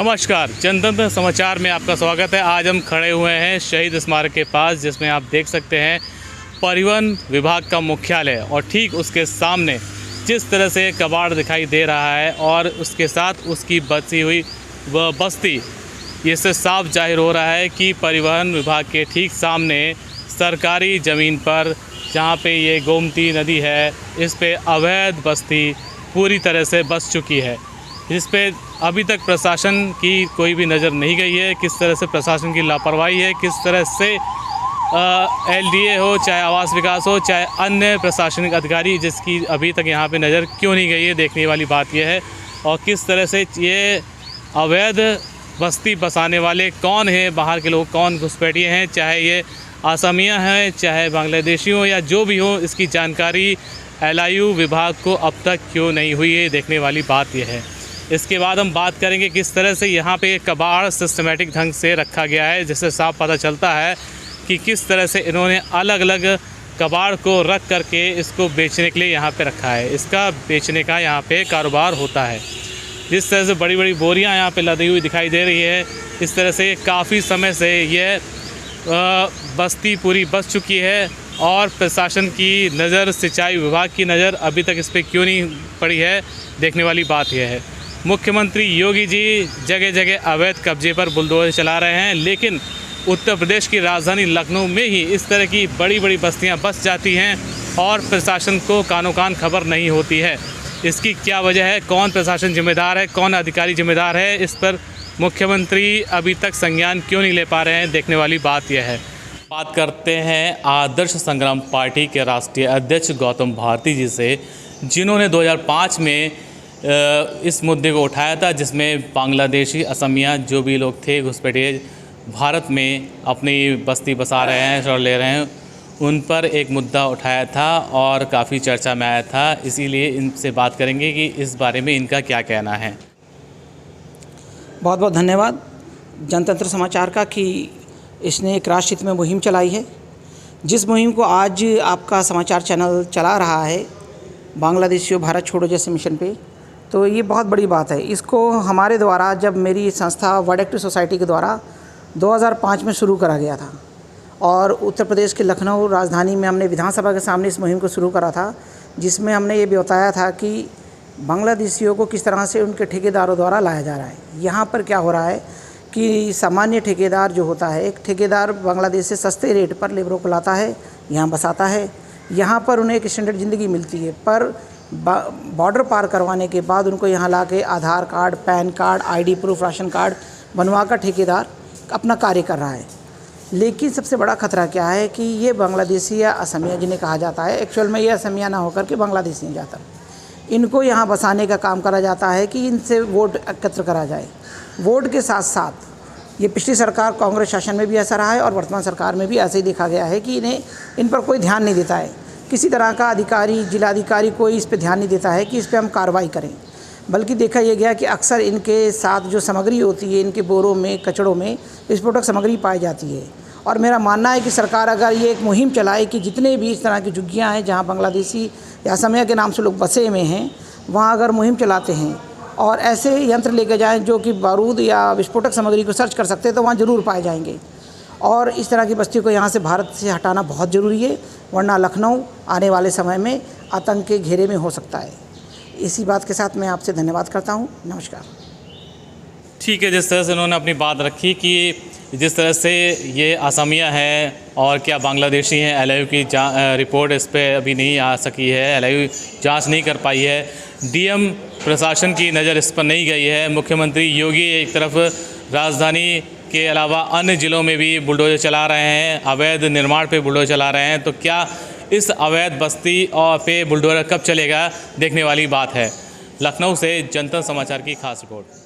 नमस्कार, जनतंत्र समाचार में आपका स्वागत है। आज हम खड़े हुए हैं शहीद स्मारक के पास, जिसमें आप देख सकते हैं परिवहन विभाग का मुख्यालय और ठीक उसके सामने जिस तरह से कबाड़ दिखाई दे रहा है और उसके साथ उसकी बची हुई बस्ती, इससे साफ जाहिर हो रहा है कि परिवहन विभाग के ठीक सामने सरकारी ज़मीन पर जहाँ पे ये गोमती नदी है, इस पे अवैध बस्ती पूरी तरह से बस चुकी है, जिस पे अभी तक प्रशासन की कोई भी नज़र नहीं गई है। किस तरह से प्रशासन की लापरवाही है, किस तरह से एलडीए हो, चाहे आवास विकास हो, चाहे अन्य प्रशासनिक अधिकारी, जिसकी अभी तक यहाँ पे नज़र क्यों नहीं गई है, देखने वाली बात यह है। और किस तरह से ये अवैध बस्ती बसाने वाले कौन हैं, बाहर के लोग कौन घुसपैठिए हैं, चाहे ये आसामियाँ हैं, चाहे बांग्लादेशी हो या जो भी हो, इसकी जानकारी LIU विभाग को अब तक क्यों नहीं हुई है, देखने वाली बात यह है। इसके बाद हम बात करेंगे किस तरह से यहाँ पे कबाड़ सिस्टमेटिक ढंग से रखा गया है, जिससे साफ पता चलता है कि किस तरह से इन्होंने अलग अलग कबाड़ को रख करके इसको बेचने के लिए यहाँ पे रखा है। इसका बेचने का यहाँ पे कारोबार होता है। जिस तरह से बड़ी बड़ी बोरियाँ यहाँ पे लदी हुई दिखाई दे रही है, इस तरह से काफ़ी समय से ये बस्ती पूरी बस चुकी है और प्रशासन की नज़र, सिंचाई विभाग की नज़र अभी तक इस पर क्यों नहीं पड़ी है, देखने वाली बात यह है। मुख्यमंत्री योगी जी जगह जगह अवैध कब्जे पर बुलडोजर चला रहे हैं, लेकिन उत्तर प्रदेश की राजधानी लखनऊ में ही इस तरह की बड़ी बड़ी बस्तियां बस जाती हैं और प्रशासन को कानो कान खबर नहीं होती है। इसकी क्या वजह है, कौन प्रशासन जिम्मेदार है, कौन अधिकारी जिम्मेदार है, इस पर मुख्यमंत्री अभी तक संज्ञान क्यों नहीं ले पा रहे हैं, देखने वाली बात यह है। बात करते हैं आदर्श संग्राम पार्टी के राष्ट्रीय अध्यक्ष गौतम भारती जी से, जिन्होंने 2005 में इस मुद्दे को उठाया था, जिसमें बांग्लादेशी, असमिया जो भी लोग थे घुसपैठिए भारत में अपनी बस्ती बसा रहे हैं और ले रहे हैं, उन पर एक मुद्दा उठाया था और काफ़ी चर्चा में आया था। इसीलिए इनसे बात करेंगे कि इस बारे में इनका क्या कहना है। बहुत बहुत धन्यवाद जनतंत्र समाचार का कि इसने एक राष्ट्रहित में मुहिम चलाई है। जिस मुहिम को आज आपका समाचार चैनल चला रहा है, बांग्लादेशियों भारत छोड़ो जैसे मिशन पे, तो ये बहुत बड़ी बात है। इसको हमारे द्वारा, जब मेरी संस्था वर्ल्ड एक्टिव सोसाइटी के द्वारा 2005 में शुरू करा गया था और उत्तर प्रदेश के लखनऊ राजधानी में हमने विधानसभा के सामने इस मुहिम को शुरू करा था, जिसमें हमने ये भी बताया था कि बांग्लादेशियों को किस तरह से उनके ठेकेदारों द्वारा लाया जा रहा है। यहाँ पर क्या हो रहा है कि सामान्य ठेकेदार जो होता है, एक ठेकेदार बांग्लादेश से सस्ते रेट पर लेबरों को लाता है, यहाँ बसाता है, यहाँ पर उन्हें एक स्टैंडर्ड ज़िंदगी मिलती है, पर बॉर्डर पार करवाने के बाद उनको यहाँ ला के Aadhaar card, PAN card, ID proof, ration card बनवा कर ठेकेदार अपना कार्य कर रहा है। लेकिन सबसे बड़ा खतरा क्या है कि ये बांग्लादेशी या असमिया जिन्हें कहा जाता है, एक्चुअल में ये असमिया ना होकर के बांग्लादेशी जाता है, इनको यहाँ बसाने का काम करा जाता है कि इनसे वोट एकत्र करा जाए। वोट के साथ साथ ये पिछली सरकार कांग्रेस शासन में भी ऐसा रहा है और वर्तमान सरकार में भी ऐसे ही देखा गया है कि इन पर कोई ध्यान नहीं देता है। किसी तरह का अधिकारी, जिलाधिकारी कोई इस पे ध्यान नहीं देता है कि इस पे हम कार्रवाई करें, बल्कि देखा यह गया कि अक्सर इनके साथ जो सामग्री होती है, इनके बोरों में, कचड़ों में विस्फोटक सामग्री पाई जाती है। और मेरा मानना है कि सरकार अगर ये एक मुहिम चलाए कि जितने भी इस तरह की झुग्गियाँ हैं जहाँ बांग्लादेशी या असमिया के नाम से लोग बसे हुए हैं, वहाँ अगर मुहिम चलाते हैं और ऐसे यंत्र लेके जाएँ जो कि बारूद या विस्फोटक सामग्री को सर्च कर सकते हैं, तो वहाँ ज़रूर पाए जाएंगे। और इस तरह की बस्ती को यहाँ से भारत से हटाना बहुत ज़रूरी है, वरना लखनऊ आने वाले समय में आतंक के घेरे में हो सकता है। इसी बात के साथ मैं आपसे धन्यवाद करता हूँ। नमस्कार। ठीक है, जिस तरह से उन्होंने अपनी बात रखी कि जिस तरह से ये असमिया है और क्या बांग्लादेशी हैं, LIU की रिपोर्ट इस पर अभी नहीं आ सकी है, LIU जांच नहीं कर पाई है, DM प्रशासन की नज़र इस पर नहीं गई है। मुख्यमंत्री योगी एक तरफ राजधानी के अलावा अन्य ज़िलों में भी बुलडोजर चला रहे हैं, अवैध निर्माण पे बुलडोजर चला रहे हैं, तो क्या इस अवैध बस्ती और पे बुलडोजर कब चलेगा, देखने वाली बात है। लखनऊ से जनतंत्र समाचार की खास रिपोर्ट।